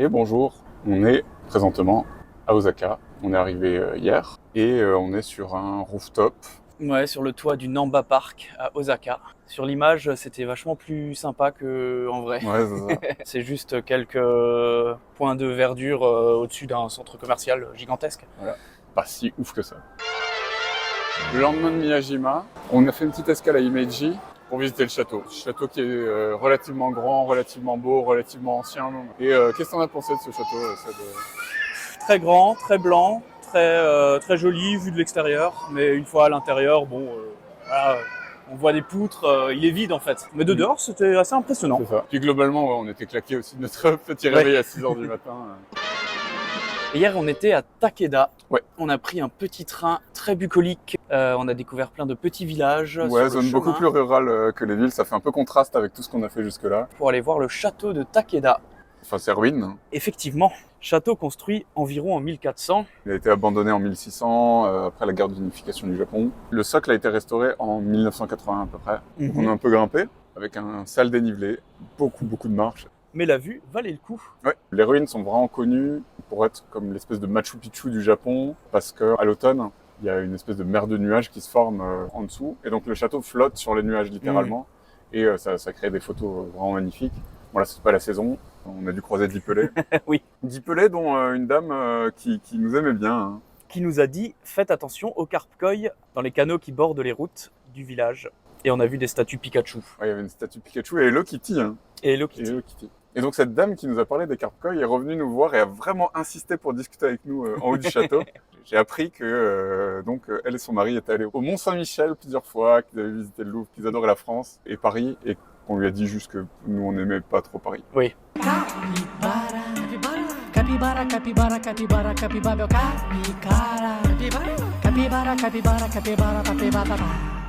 Et bonjour, on est présentement à Osaka. On est arrivé hier et on est sur un rooftop. Ouais, sur le toit du Namba Park à Osaka. Sur l'image, c'était vachement plus sympa qu'en vrai. Ouais, c'est ça. C'est juste quelques points de verdure au-dessus d'un centre commercial gigantesque. Voilà. Pas si ouf que ça. Le lendemain de Miyajima, on a fait une petite escale à Himeji pour visiter le château. Château qui est relativement grand, relativement beau, relativement ancien. Et qu'est-ce que t'en as pensé de ce château Très grand, très blanc, très joli vu de l'extérieur. Mais une fois à l'intérieur, voilà, on voit des poutres, il est vide en fait. Mais de dehors, c'était assez impressionnant. C'est ça. Puis globalement, ouais, on était claqués aussi de notre petit réveil à 6h du matin. Et hier, on était à Takeda. Ouais. On a pris un petit train très bucolique. On a découvert plein de petits villages. Ouais, sur le zone beaucoup chemin plus rurale que les villes. Ça fait un peu contraste avec tout ce qu'on a fait jusque-là. pour aller voir le château de Takeda. Enfin, c'est ruine. Effectivement, château construit environ en 1400. Il a été abandonné en 1600, après la guerre d'unification du Japon. Le socle a été restauré en 1980 à peu près. Donc on a un peu grimpé, avec un sale dénivelé, beaucoup de marches. Mais la vue valait le coup. Ouais. Les ruines sont vraiment connues pour être comme l'espèce de Machu Picchu du Japon, parce qu'à l'automne, il y a une espèce de mer de nuages qui se forme en dessous. Et donc le château flotte sur les nuages littéralement. Et ça crée des photos vraiment magnifiques. Bon là, c'est pas la saison. On a dû croiser Dipelé. Oui. Dipelé dont une dame qui nous aimait bien. Hein. Qui nous a dit « Faites attention aux carpe koi dans les canaux qui bordent les routes du village. » Et on a vu des statues Pikachu. Ouais, il y avait une statue Pikachu et Hello Kitty. Hein. Et Hello Kitty. Et donc cette dame qui nous a parlé des carpe koi est revenue nous voir et a vraiment insisté pour discuter avec nous en haut du château. J'ai appris que elle et son mari étaient allés au Mont-Saint-Michel plusieurs fois, qu'ils avaient visité le Louvre, qu'ils adoraient la France et Paris, et qu'on lui a dit juste que nous on n'aimait pas trop Paris. Oui. Capibara, capibara, capibara, capibara, meu cara, capibara, capibara, capibara, capibara, capibara.